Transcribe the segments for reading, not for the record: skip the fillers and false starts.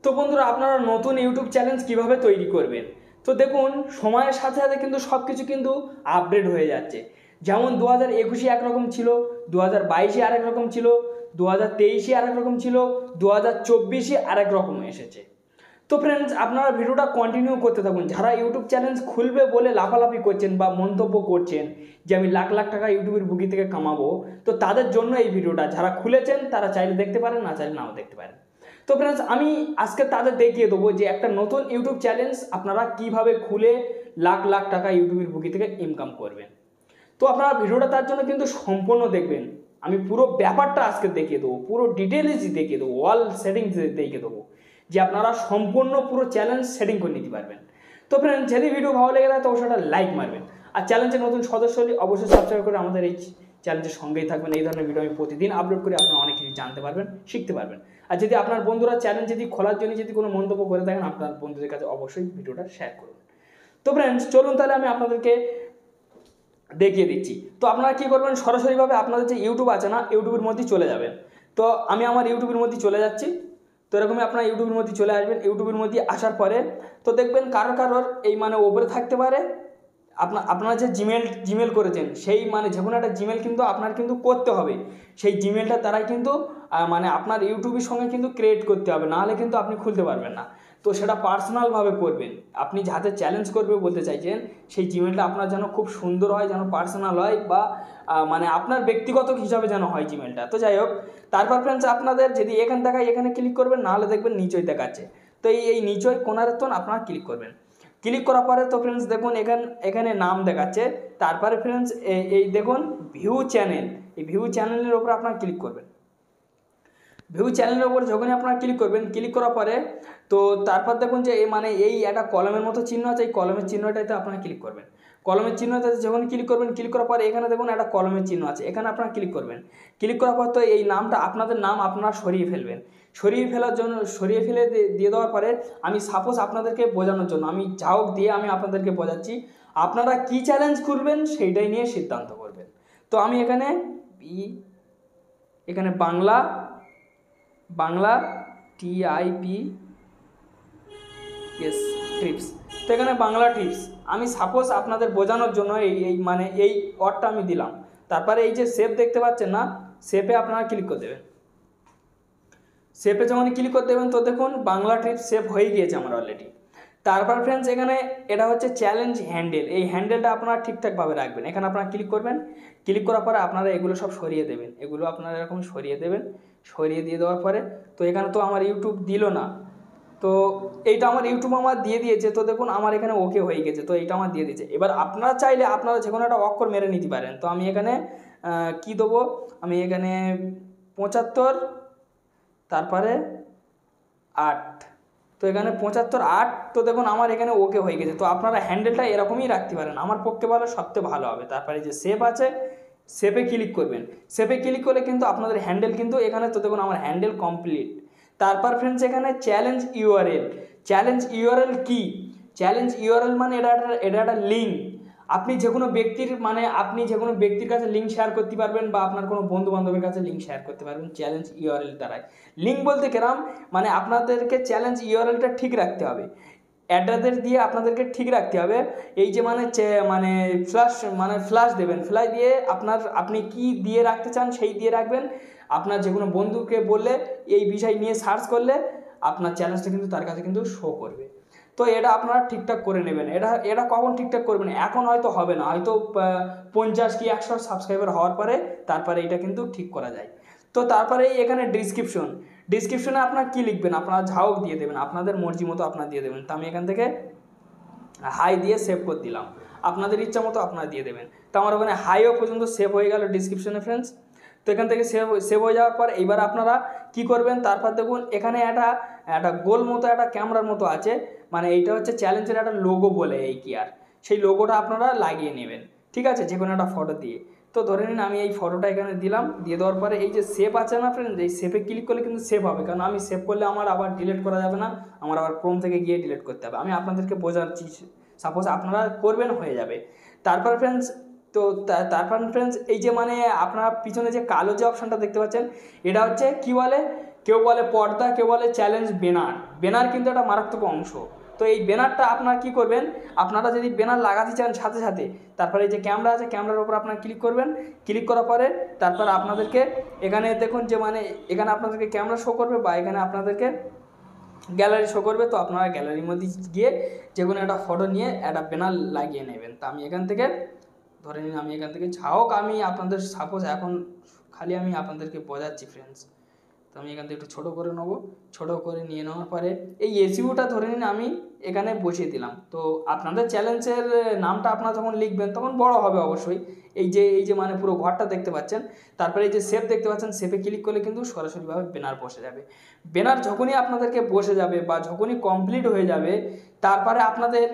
তো বন্ধুরা, আপনারা নতুন ইউটিউব চ্যানেল কিভাবে তৈরি করবেন? তো দেখুন, সময়ের সাথে সাথে কিন্তু সব কিছু কিন্তু আপডেট হয়ে যাচ্ছে। যেমন 2021-এ একরকম ছিল, 2022-এ আরেক রকম ছিল, 2023-এ আরেক রকম ছিল, 2024-এ আরেক রকম এসেছে। তো ফ্রেন্ডস, আপনারা ভিডিওটা কন্টিনিউ করতে থাকুন। যারা ইউটিউব চ্যানেল খুলবে বলে লাফালাফি করছেন বা মন্তব্য করছেন যে আমি লাখ লাখ টাকা ইউটিউবের বুকি থেকে কামাবো, তো তাদের জন্য এই ভিডিওটা। যারা খুলেছেন তারা চাইলে দেখতে পারেন, না চাইলে নাও দেখতে পারেন। তো ফ্রেন্ডস, আমি আজকে তাদের দেখিয়ে দেবো যে একটা নতুন ইউটিউব চ্যানেল আপনারা কিভাবে খুলে লাখ লাখ টাকা ইউটিউবের বুকি থেকে ইনকাম করবেন। তো আপনারা ভিডিওটা তার জন্য কিন্তু সম্পূর্ণ দেখবেন। আমি পুরো ব্যাপারটা আজকে দেখিয়ে দেবো, পুরো ডিটেলস দেখিয়ে দেবো, অল সেটিংস দেখিয়ে দেবো, যে আপনারা সম্পূর্ণ পুরো চ্যালেঞ্জ সেটিং করে নিতে পারবেন। তো ফ্রেন্ড, যদি ভিডিও ভালো লেগে থাকে তো অবশ্যই একটা লাইক মারবেন, আর চ্যালেঞ্জের নতুন সদস্য হলে অবশ্যই সাবস্ক্রাইব করে আমাদের এই চ্যালেঞ্জের সঙ্গেই থাকবেন। এই ধরনের ভিডিও আমি প্রতিদিন আপলোড করে আপনারা অনেক কিছু জানতে পারবেন, শিখতে পারবেন। আর যদি আপনার বন্ধুরা চ্যালেঞ্জ যদি খোলার জন্য যদি কোনো মন্তব্য করে থাকেন, আপনার বন্ধুদের কাছে অবশ্যই ভিডিওটা শেয়ার করুন। তো ফ্রেন্ডস, চলুন তাহলে আমি আপনাদেরকে দেখিয়ে দিচ্ছি। তো আপনারা কী করবেন, সরাসরিভাবে আপনাদের যে ইউটিউব আছে না, ইউটিউবের মধ্যে চলে যাবেন। তো আমি আমার ইউটিউবের মধ্যে চলে যাচ্ছি। তো এরকমই আপনার ইউটিউবের মধ্যে চলে আসবেন। ইউটিউবের মধ্যে আসার পরে তো দেখবেন কারোর এই ওপরে থাকতে পারে আপনারা যে জিমেল করেছেন, সেই যে কোনো একটা জিমেল কিন্তু আপনার কিন্তু করতে হবে। সেই জিমেলটা দ্বারাই কিন্তু আপনার ইউটিউবের সঙ্গে কিন্তু ক্রিয়েট করতে হবে, নাহলে কিন্তু আপনি খুলতে পারবেন না। তো সেটা পার্সোনালভাবে করবেন। আপনি যাতে চ্যালেঞ্জ করবে বলতে চাইছেন, সেই জিমেলটা আপনার যেন খুব সুন্দর হয়, যেন পার্সোনাল হয়, বা আপনার ব্যক্তিগত হিসাবে যেন হয় জিমেলটা। তো যাই হোক, তারপর ফ্রেন্ডস, আপনাদের যদি এখান দেখায় এখানে ক্লিক করবেন, নাহলে দেখবেন নিচই দেখাচ্ছে। তো এই নিচই কোনার তো আপনারা ক্লিক করবেন। ক্লিক করার পরে তো ফ্রেন্ডস দেখুন এখানে নাম দেখাচ্ছে। তারপরে ফ্রেন্ডস এই দেখুন ভিউ চ্যানেল, এই ভিউ চ্যানেলের ওপর আপনারা ক্লিক করবেন। ভিউ চ্যানেলের ওপর যখনই আপনারা ক্লিক করবেন, ক্লিক করার পরে তো তারপর দেখুন যে এই একটা কলমের মতো চিহ্ন আছে, এই কলমের চিহ্নটাতে আপনারা ক্লিক করবেন। কলমের চিহ্নটাতে যখন ক্লিক করবেন, ক্লিক করার পরে এখানে দেখুন একটা কলমের চিহ্ন আছে, এখানে আপনারা ক্লিক করবেন। ক্লিক করার পর তো এই নামটা, আপনাদের নাম আপনারা সরিয়ে ফেলবেন। সরিয়ে ফেলে দিয়ে দেওয়ার পরে আমি সাপোজ আপনাদেরকে বোঝানোর জন্য আমি যাওক দিয়ে আমি আপনাদেরকে বোঝাচ্ছি, আপনারা কি চ্যালেঞ্জ খুলবেন সেইটাই নিয়ে সিদ্ধান্ত করবেন। তো আমি এখানে বাংলা TIPS টিপস। তো এখানে বাংলা টিপস আমি সাপোজ আপনাদের বোঝানোর জন্য এই ওয়ার্ডটা আমি দিলাম। তারপরে এই যে সেভ দেখতে পাচ্ছেন না, সেভে আপনারা ক্লিক করে দেবেন। সেভে যখন ক্লিক করে দেবেন তো দেখুন বাংলা টিপস সেভ হয়ে গিয়েছে আমার অলরেডি। তারপর ফ্রেন্ডস, এখানে এটা হচ্ছে চ্যালেঞ্জ হ্যান্ডেল। এই হ্যান্ডেলটা আপনারা ঠিকঠাকভাবে রাখবেন। এখানে আপনারা ক্লিক করবেন। ক্লিক করার পরে আপনারা এগুলো সব সরিয়ে দেবেন। এগুলো আপনারা এরকম সরিয়ে দেবেন। সরিয়ে দিয়ে দেওয়ার পরে তো এখানে তো আমার ইউটিউব দিল না, তো এইটা আমার ইউটিউব আমার দিয়ে দিয়েছে। তো দেখুন আমার এখানে ওকে হয়ে গেছে, তো এইটা আমার দিয়ে দিয়েছে। এবার আপনারা চাইলে আপনারা যে কোনো একটা অক্ষর মেরে নিতে পারেন। তো আমি এখানে কি দেবো, আমি এখানে 75 তারপরে 8, তো এখানে 75 8। তো দেখুন আমার এখানে ওকে হয়ে গেছে। তো আপনারা হ্যান্ডেলটা এরকমই রাখতে পারেন, আমার পক্ষে ভালো, সবচেয়ে ভালো হবে। তারপরে যে সেভ আছে, সেভে ক্লিক করবেন। সেভে ক্লিক করলে কিন্তু আপনাদের হ্যান্ডেল কিন্তু এখানে তো দেখুন আমার হ্যান্ডেল কমপ্লিট। তারপর ফ্রেন্ডস, এখানে চ্যালেঞ্জ ইউআরএল। চ্যালেঞ্জ ইউআরএল কি? চ্যালেঞ্জ ইউআরএল এটা একটা লিঙ্ক। আপনি যে কোনো ব্যক্তির কাছে লিঙ্ক শেয়ার করতে পারবেন, বা আপনার কোনো বন্ধু বান্ধবের কাছে লিঙ্ক শেয়ার করতে পারবেন চ্যালেঞ্জ ইউআরএল দ্বারাই। লিঙ্ক বলতে কেরাম, আপনাদেরকে চ্যালেঞ্জ ইউআরএলটা ঠিক রাখতে হবে, অ্যাড্রেস দিয়ে আপনাদেরকে ঠিক রাখতে হবে। এই যে ফ্ল্যাশ দেবেন, ফ্ল্যাশ দিয়ে আপনি কি দিয়ে রাখতে চান সেই দিয়ে রাখবেন। আপনার যে কোনো বন্ধুকে বললে এই বিষয় নিয়ে সার্চ করলে আপনার চ্যালেঞ্জটা কিন্তু তার কাছে কিন্তু শো করবে। তো এটা আপনারা ঠিকঠাক করে নেবেন। এটা কখন ঠিকঠাক করবেন, এখন হয়তো হবে না, হয়তো 50 কি 100 সাবস্ক্রাইবার হওয়ার পরে তারপরে এটা কিন্তু ঠিক করা যায়। তো তারপরে এখানে ডিসক্রিপশনে আপনারা কি লিখবেন, আপনারা ঝাউক দিয়ে দেবেন, আপনাদের মর্জি মতো আপনারা দিয়ে দেবেন। তো আমি এখান থেকে হাই দিয়ে সেভ করে দিলাম, আপনাদের ইচ্ছা মতো আপনারা দিয়ে দেবেন। তো আমার ওখানে হাইও পর্যন্ত সেভ হয়ে গেল ডিসক্রিপশনে ফ্রেন্ডস। তো এখান থেকে সেভ হয়ে যাওয়ার পর এইবার আপনারা কি করবেন, তারপর দেখুন এখানে একটা গোল মতো একটা ক্যামেরার মতো আছে, এইটা হচ্ছে চ্যালেঞ্জের একটা লোগো বলে এই কি আর, সেই লোগোটা আপনারা লাগিয়ে নেবেন, ঠিক আছে, যে কোনো একটা ফটো দিয়ে। তো ধরে নিন আমি এই ফটোটা এখানে দিলাম, দিয়ে দেওয়ার পরে এই যে সেভ আছে না ফ্রেন্ড, এই সেভে ক্লিক করলে কিন্তু সেভ হবে, কারণ আমি সেভ করলে আমার আবার ডিলিট করা যাবে না, আমার আবার ক্রোম থেকে গিয়ে ডিলিট করতে হবে। আমি আপনাদেরকে বোঝাচ্ছি, সাপোজ আপনারা করবেন, হয়ে যাবে। তারপর ফ্রেন্ডস এই যে আপনারা পিছনে যে কালো যে অপশানটা দেখতে পাচ্ছেন, এটা হচ্ছে কি বলে কেউ বলে পর্দা, কেউ বলে চ্যালেঞ্জ ব্যানার। ব্যানার কিন্তু একটা মারাত্মক অংশ। তো এই ব্যানারটা আপনারা কী করবেন, আপনারা যদি ব্যানার লাগাতে চান সাথে সাথে, তারপরে এই যে ক্যামেরা আছে, ক্যামেরার উপর আপনারা ক্লিক করবেন। ক্লিক করার পরে তারপর আপনাদেরকে এখানে দেখুন যে মানে এখানে আপনাদেরকে ক্যামেরা শো করবে বা এখানে আপনাদেরকে গ্যালারি শো করবে। তো আপনারা গ্যালারির মধ্যে গিয়ে যে কোনো একটা ফটো নিয়ে একটা ব্যানার লাগিয়ে নেবেন। তো আমি এখান থেকে ধরে নিন, আমি এখান থেকে হোক আমি আপনাদের সাপোজ এখন খালি আমি আপনাদেরকে বোঝাচ্ছি ফ্রেন্ডস। তো আমি এখান থেকে একটু ছোটো করে নেবো। ছোটো করে নিয়ে নেওয়ার পরে এই এসইউটা ধরে নিন আমি এখানে বসিয়ে দিলাম। তো আপনাদের চ্যালেঞ্জের নামটা আপনারা যখন লিখবেন তখন বড় হবে অবশ্যই। এই যে মানে পুরো ঘরটা দেখতে পাচ্ছেন, তারপরে এই যে শেপ দেখতে পাচ্ছেন, শেপে ক্লিক করলে কিন্তু সরাসরিভাবে ব্যানার বসে যাবে। ব্যানার যখনই আপনাদেরকে বসে যাবে বা যখনই কমপ্লিট হয়ে যাবে, তারপরে আপনাদের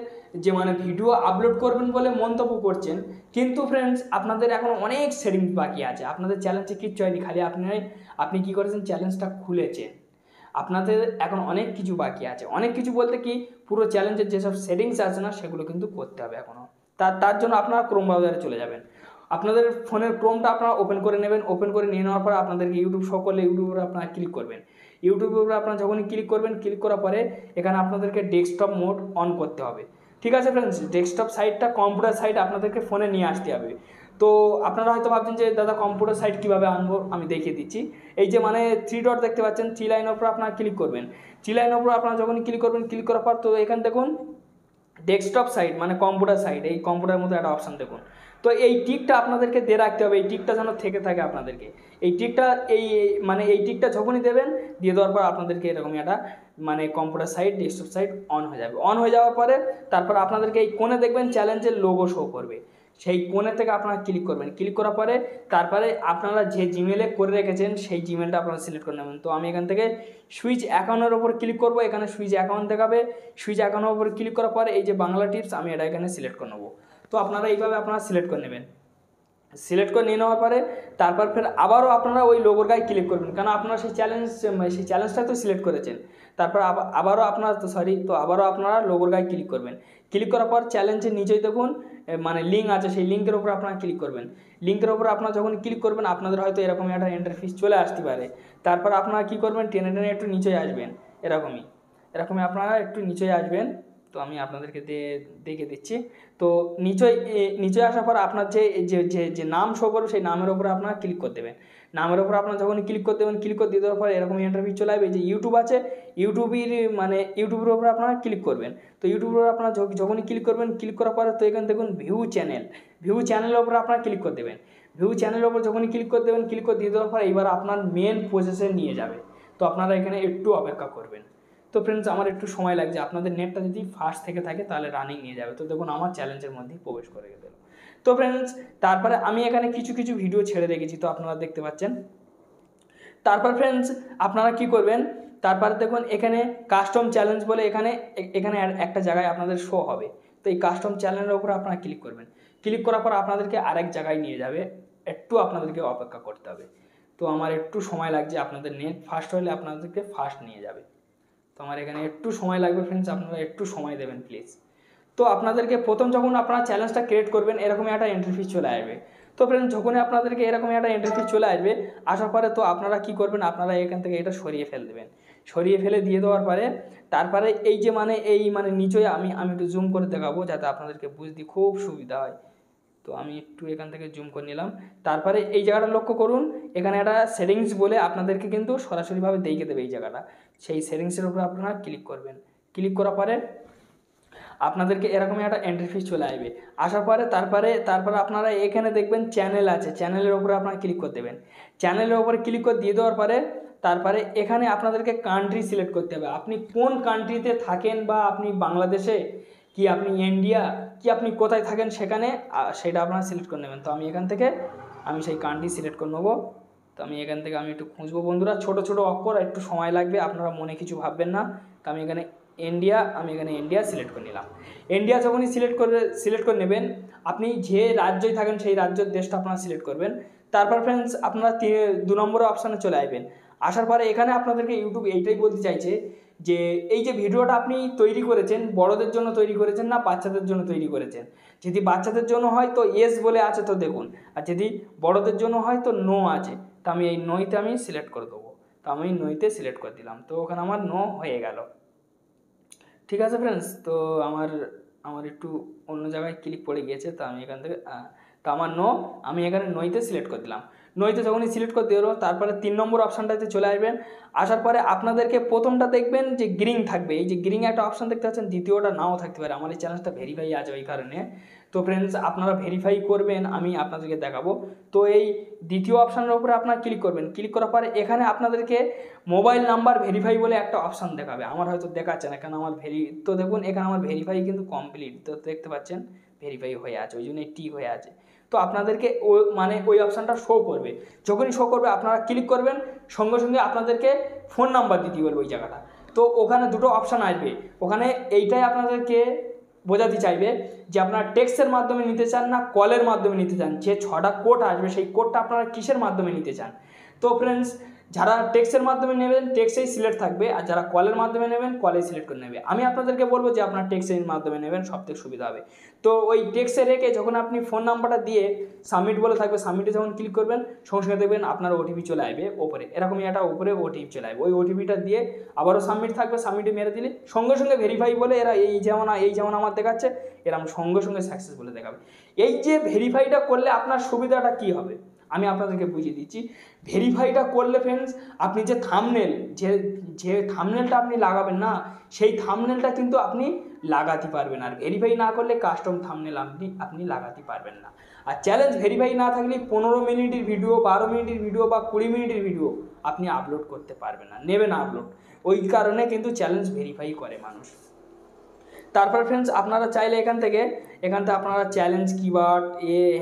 যে মানে ভিডিও আপলোড করবেন বলে মন্তব্য করছেন, কিন্তু ফ্রেন্ডস আপনাদের এখন অনেক সেটিংস বাকি আছে। আপনাদের চ্যালেঞ্জে কিচ্ছু হয়নি, খালি আপনি কী করেছেন, চ্যালেঞ্জটা খুলেছেন। আপনাদের এখন অনেক কিছু বাকি আছে। অনেক কিছু বলতে কি, পুরো চ্যালেঞ্জের যেসব সেটিংস আছে না, সেগুলো কিন্তু করতে হবে এখনও। তার জন্য আপনারা ক্রোম ব্রাউজারে চলে যাবেন। আপনাদের ফোনের ক্রোমটা আপনারা ওপেন করে নেবেন। ওপেন করে নিয়ে নেওয়ার পরে আপনাদেরকে ইউটিউব শো করলে ইউটিউবের আপনারা ক্লিক করবেন। ইউটিউবের উপরে আপনারা যখনই ক্লিক করবেন, ক্লিক করার পরে এখানে আপনাদেরকে ডেস্কটপ মোড অন করতে হবে। ঠিক আছে ফ্রেন্ডস, ডেস্কটপ সাইটটা কম্পিউটার সাইট আপনাদেরকে ফোনে নিয়ে আসতে হবে। তো আপনারা হয়তো ভাবছেন যে দাদা কম্পিউটার সাইট কীভাবে আনবো, আমি দেখিয়ে দিচ্ছি। এই যে মানে 3 ডট দেখতে পাচ্ছেন, 3 লাইনের উপর আপনারা ক্লিক করবেন। 3 লাইনের উপর আপনারা যখনই ক্লিক করবেন, ক্লিক করার পর তো এখানে দেখুন ডেস্কটপ সাইট মানে কম্পিউটার সাইট, এই কম্পিউটারের মধ্যে একটা অপশান দেখুন। তো এই টিকটা আপনাদেরকে দিয়ে রাখতে হবে, এই টিকটা যেন থেকে থাকে আপনাদেরকে। এই টিকটা এই টিকটা যখনই দেবেন, দিয়ে দেওয়ার পর আপনাদেরকে এরকমই একটা মানে computer site, desktop site on হয়ে যাবে। অন হয়ে যাওয়ার পরে তারপর আপনাদেরকে এই কোণে দেখবেন চ্যালেঞ্জের লোগো শো করবে। সেই কোণে থেকে আপনারা ক্লিক করবেন। ক্লিক করার পরে তারপরে আপনারা যে জিমেলে করে রেখেছেন সেই জিমেলটা আপনারা সিলেক্ট করে নেবেন। তো আমি এখান থেকে সুইচ অ্যাকাউন্টের ওপর ক্লিক করবো। এখানে সুইচ অ্যাকাউন্ট দেখাবে। সুইচ অ্যাকাউন্টের ওপর ক্লিক করার পরে এই যে বাংলা টিপস, আমি এটা এখানে সিলেক্ট করে নেবো। তো আপনারা এইভাবে আপনারা সিলেক্ট করে নেবেন। সিলেক্ট করে নিয়ে নেওয়ার পরে তারপর ফের আবারও আপনারা ওই লোগোর গায়ে ক্লিক করবেন, কারণ আপনারা সেই চ্যালেঞ্জটা তো সিলেক্ট করেছেন। তারপর আবারও আপনারা লোগোর গায়ে ক্লিক করবেন। ক্লিক করার পর চ্যালেঞ্জের নিচেই দেখুন মানে লিঙ্ক আছে, সেই লিঙ্কের উপর আপনারা ক্লিক করবেন। লিঙ্কের উপর আপনারা যখন ক্লিক করবেন, আপনাদের হয়তো এরকমই একটা ইন্টারফেস চলে আসতে পারে। তারপর আপনারা কী করবেন, টেনে টেনে একটু নিচে আসবেন। এরকমই আপনারা একটু নিচে আসবেন। তো আমি আপনাদেরকে দেখে দিচ্ছি। তো নিচে আসার পর আপনার যে নাম শো করবে, সেই নামের উপরে আপনারা ক্লিক করে দেবেন। নামের উপর আপনারা যখন ক্লিক করে দেবেন, ক্লিক করে দিয়ে দেওয়ার পর এরকম ইন্টারভিউ চলে আসবে। যে ইউটিউব আছে, ইউটিউবের উপরে আপনারা ক্লিক করবেন। তো ইউটিউবের উপর আপনারা যখনই ক্লিক করবেন, ক্লিক করার পরে তো এখানে দেখুন ভিউ চ্যানেলের উপরে আপনারা ক্লিক করে দেবেন। ভিউ চ্যানেলের উপর যখনই ক্লিক করে দেবেন, ক্লিক করে দিয়ে দেওয়ার পর এবার আপনার মেন প্রসেসে নিয়ে যাবে। তো আপনারা এখানে একটু অপেক্ষা করবেন। তো ফ্রেন্ডস আমার একটু সময় লাগছে, আপনাদের নেটটা যদি ফাস্ট থেকে থাকে তাহলে রানিং নিয়ে যাবে। তো দেখুন আমার চ্যালেঞ্জের মধ্যেই প্রবেশ করে গেল। তো ফ্রেন্ডস তারপরে আমি এখানে কিছু ভিডিও ছেড়ে রেখেছি, তো আপনারা দেখতে পাচ্ছেন। তারপর ফ্রেন্ডস আপনারা কি করবেন, তারপরে দেখুন এখানে কাস্টম চ্যালেঞ্জ বলে এখানে একটা জায়গায় আপনাদের শো হবে। তো এই কাস্টম চ্যালেঞ্জের উপর আপনারা ক্লিক করবেন। ক্লিক করার পর আপনাদেরকে আরেক জায়গায় নিয়ে যাবে, একটু আপনাদেরকে অপেক্ষা করতে হবে। তো আমার একটু সময় লাগছে, আপনাদের নেট ফাস্ট হলে আপনাদেরকে ফাস্ট নিয়ে যাবে। তো আমার এখানে একটু সময় লাগবে ফ্রেন্ডস, আপনারা একটু সময় দেবেন প্লিজ। তো আপনাদেরকে প্রথম যখন আপনারা চ্যালেঞ্জটা ক্রিয়েট করবেন, এরকমই একটা ইন্টারফেস চলে আসবে। তো ফ্রেন্ডস যখনই আপনাদেরকে এরকমই একটা ইন্টারফেস চলে আসবে, আসার পরে তো আপনারা কি করবেন, আপনারা এখান থেকে এটা সরিয়ে ফেলে দেবেন। সরিয়ে ফেলে দিয়ে দেওয়ার পরে তারপরে এই যে নিচে আমি একটু জুম করে দেখাবো যাতে আপনাদেরকে বুঝতে খুব সুবিধা হয়। তো আমি একটু এখান থেকে জুম করে নিলাম। তারপরে এই জায়গাটা লক্ষ্য করুন, এখানে একটা সেটিংস বলে আপনাদেরকে কিন্তু সরাসরিভাবে দেখিয়ে দেবে এই জায়গাটা। সেই সেটিংসের উপরে আপনারা ক্লিক করবেন। ক্লিক করার পরে আপনাদেরকে এরকমই একটা ইন্টারফেস চলে আসবে। আসার পরে তারপরে আপনারা এখানে দেখবেন চ্যানেল আছে, চ্যানেলের উপরে আপনারা ক্লিক করে দেবেন। চ্যানেলের উপরে ক্লিক করে দিয়ে দেওয়ার পরে তারপরে এখানে আপনাদেরকে কান্ট্রি সিলেক্ট করতে হবে। আপনি কোন কান্ট্রিতে থাকেন, বা আপনি বাংলাদেশে কি আপনি ইন্ডিয়া কি আপনি কোথায় থাকেন, সেটা আপনারা সিলেক্ট করে নেবেন। তো আমি এখান থেকে সেই কান্ট্রি সিলেক্ট করে নেবো। তো আমি এখান থেকে আমি একটু খুঁজবো বন্ধুরা, ছোট অক্ষর, একটু সময় লাগবে, আপনারা মনে কিছু ভাববেন না। তো আমি এখানে ইন্ডিয়া সিলেক্ট করে নিলাম। ইন্ডিয়া যখনই সিলেক্ট করে নেবেন, আপনি যে রাজ্যই থাকেন সেই রাজ্যের দেশটা আপনারা সিলেক্ট করবেন। তারপর ফ্রেন্ডস আপনারা 2 নম্বরের অপশানে চলে আসবেন। আসার পরে এখানে আপনাদেরকে ইউটিউব এইটাই বলতে চাইছে যে এই যে ভিডিওটা আপনি তৈরি করেছেন, বড়দের জন্য তৈরি করেছেন না বাচ্চাদের জন্য তৈরি করেছেন। যদি বাচ্চাদের জন্য হয় তো ইয়েস বলে আছে, তো দেখুন। আর যদি বড়দের জন্য হয় তো নো আছে। তো আমি এই নইতে আমি সিলেক্ট করে দেবো। তো আমি নইতে সিলেক্ট করে দিলাম, তো ওখানে আমার নো হয়ে গেল। ঠিক আছে ফ্রেন্ডস, তো আমার একটু অন্য জায়গায় ক্লিক পড়ে গিয়েছে, তো আমি এখান থেকে তো আমার আমি এখানে নইতে সিলেক্ট করে দিলাম। নইতে যখনই সিলেক্ট করে দিল, তারপরে 3 নম্বর অপশানটাতে চলে আসবেন। আসার পরে আপনাদেরকে প্রথমটা দেখবেন যে গ্রিন থাকবে, এই যে গ্রিন একটা অপশান দেখতে পাচ্ছেন, দ্বিতীয়টা নাও থাকতে পারে। আমার এই চ্যানেলটা ভেরিফাই আছে ওই কারণে। তো ফ্রেন্ডস আপনারা ভেরিফাই করবেন, আমি আপনাদেরকে দেখাবো। তো এই দ্বিতীয় অপশানের উপরে আপনারা ক্লিক করবেন। ক্লিক করার পরে এখানে আপনাদেরকে মোবাইল নাম্বার ভেরিফাই বলে একটা অপশান দেখাবে। আমার হয়তো দেখাচ্ছে না, কারণ আমার তো দেখুন এখানে আমার ভেরিফাই কিন্তু কমপ্লিট, তো দেখতে পাচ্ছেন ভেরিফাই হয়ে আছে, ওই জন্য টিক হয়ে আছে। তো আপনাদেরকে ওই অপশানটা শো করবে। যখনই শো করবে আপনারা ক্লিক করবেন, সঙ্গে সঙ্গে আপনাদেরকে ফোন নাম্বার দিতে বলবে ওই জায়গাটা। তো ওখানে দুটো অপশান আসবে, ওখানে এইটাই আপনাদেরকে বোঝাতে চাইবে যে আপনারা টেক্সটের মাধ্যমে নিতে চান না কলের মাধ্যমে নিতে চান। যে 6টা কোড আসবে সেই কোডটা আপনারা কিসের মাধ্যমে নিতে চান। তো ফ্রেন্ডস যারা টেক্সটের মাধ্যমে নেবেন টেক্সটেই সিলেক্ট থাকবে, আর যারা কলের মাধ্যমে নেবেন কলেই সিলেক্ট করে নেবে। আমি আপনাদেরকে বলবো যে আপনারা টেক্সটের মাধ্যমে নেবেন, সবথেকে সুবিধা হবে। তো ওই টেক্সটে রেখে যখন আপনি ফোন নাম্বারটা দিয়ে সাবমিট বলে থাকবে, সাবমিটে যখন ক্লিক করবেন সঙ্গে সঙ্গে দেখবেন আপনার ওটিপি চলে আসবে ওপরে, এরকমই একটা ওপরে ওটিপি চলে আসবে। ওই ওটিপিটা দিয়ে আবারও সাবমিট থাকবে, সাবমিটে মেরে দিলে সঙ্গে সঙ্গে ভেরিফাই বলে এরা এই যেমন আমার দেখাচ্ছে এরকম সঙ্গে সঙ্গে সাকসেস বলে দেখাবে। এই যে ভেরিফাইটা করলে আপনার সুবিধাটা কী হবে আমি আপনাদেরকে বুঝিয়ে দিচ্ছি। ভেরিফাইটা করলে ফ্রেন্ডস আপনি যে থাম্বনেল যে থাম্বনেলটা আপনি লাগাবেন না, সেই থাম্বনেলটা কিন্তু আপনি লাগাতে পারবেন। আর ভেরিফাই না করলে কাস্টম থাম্বনেল আপনি লাগাতে পারবেন না। আর চ্যালেঞ্জ ভেরিফাই না থাকলে 15 মিনিটের ভিডিও, 12 মিনিটের ভিডিও বা 20 মিনিটের ভিডিও আপনি আপলোড করতে পারবেন না, নেবে না আপলোড। ওই কারণে কিন্তু চ্যালেঞ্জ ভেরিফাই করে মানুষ। তারপর ফ্রেন্ডস আপনারা চাইলে এখান থেকে আপনারা চ্যালেঞ্জ কিওয়ার্ড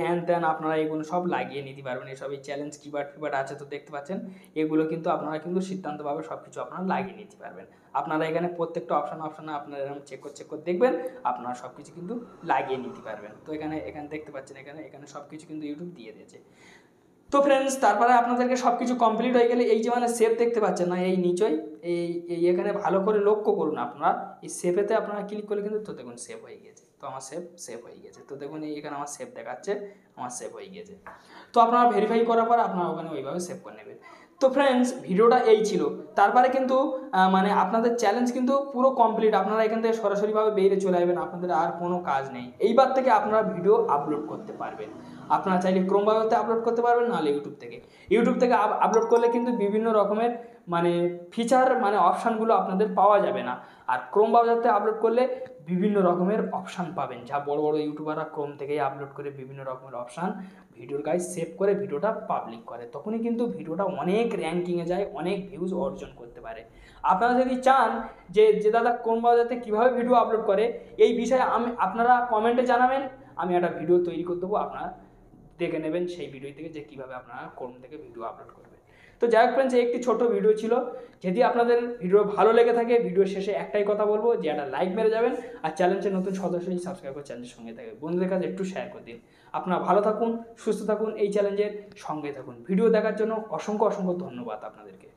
হ্যান ত্যান আপনারা এগুলো সব লাগিয়ে নিতে পারবেন। এসব এই চ্যালেঞ্জ কিওয়ার্ড আছে তো দেখতে পাচ্ছেন, এগুলো কিন্তু আপনারা কিন্তু সিদ্ধান্তভাবে সব কিছু আপনারা লাগিয়ে নিতে পারবেন। আপনারা এখানে প্রত্যেকটা অপশানে আপনারা এরকম চেক করে দেখবেন, আপনারা সব কিছু কিন্তু লাগিয়ে নিতে পারবেন। তো এখানে দেখতে পাচ্ছেন এখানে সব কিছু কিন্তু ইউটিউব দিয়ে দিয়েছে। তো ফ্রেন্ডস তারপরে আপনাদেরকে সব কিছু কমপ্লিট হয়ে গেলে এই যে সেভ দেখতে পাচ্ছেন না, এই নিচই এই এখানে ভালো করে লক্ষ্য করুন আপনারা, এই সেভেতে আপনারা ক্লিক করলে কিন্তু তো দেখুন সেভ হয়ে গেছে। তো আমার সেভ হয়ে গেছে, তো দেখুন এখানে আমার সেভ দেখাচ্ছে, আমার সেভ হয়ে গেছে। তো আপনারা ভেরিফাই করার পর আপনারা ওখানে ওইভাবে সেভ করে নেবেন। তো ফ্রেন্ডস ভিডিওটা এই ছিল। তারপরে কিন্তু আপনাদের চ্যালেঞ্জ কিন্তু পুরো কমপ্লিট। আপনারা এখান থেকে সরাসরিভাবে বেরিয়ে চলে আসবেন, আপনাদের আর কোনো কাজ নেই। এইবার থেকে আপনারা ভিডিও আপলোড করতে পারবেন। আপনারা চাইলে ক্রোম ব্রাউজারতে আপলোড করতে পারবেন, নাহলে ইউটিউব থেকে আপলোড করলে কিন্তু বিভিন্ন রকমের ফিচার অপশানগুলো আপনাদের পাওয়া যাবে না। আর ক্রোম ব্রাউজারতে আপলোড করলে বিভিন্ন রকমের অপশান পাবেন, যা বড় বড় ইউটিউবাররা ক্রোম থেকেই আপলোড করে বিভিন্ন রকমের অপশান ভিডিওর গায়ে সেভ করে ভিডিওটা পাবলিক করে। তখনই কিন্তু ভিডিওটা অনেক র্যাঙ্কিংয়ে যায়, অনেক ভিউজ অর্জন করতে পারে। আপনারা যদি চান যে দাদা ক্রোম ব্রাউজারতে কীভাবে ভিডিও আপলোড করে এই বিষয়ে আপনারা কমেন্টে জানাবেন, আমি একটা ভিডিও তৈরি করে দেবো, আপনারা দেখে নেবেন সেই ভিডিও থেকে যে কীভাবে আপনারা ক্রোম থেকে ভিডিও আপলোড করবেন। তো যাই হোক ফ্রেন্ডস একটি ছোট ভিডিও ছিল। যদি আপনাদের ভিডিও ভালো লেগে থাকে ভিডিও শেষে একটাই কথা বলবো যে একটা লাইক মেরে যাবেন, আর চ্যানেলের নতুন সদস্য সাবস্ক্রাইব করে চ্যানেলের সঙ্গে থাকবে, বন্ধুদের কাছে একটু শেয়ার করে দিন। আপনারা ভালো থাকুন, সুস্থ থাকুন, এই চ্যালেঞ্জের সঙ্গে থাকুন। ভিডিও দেখার জন্য অসংখ্য ধন্যবাদ আপনাদেরকে।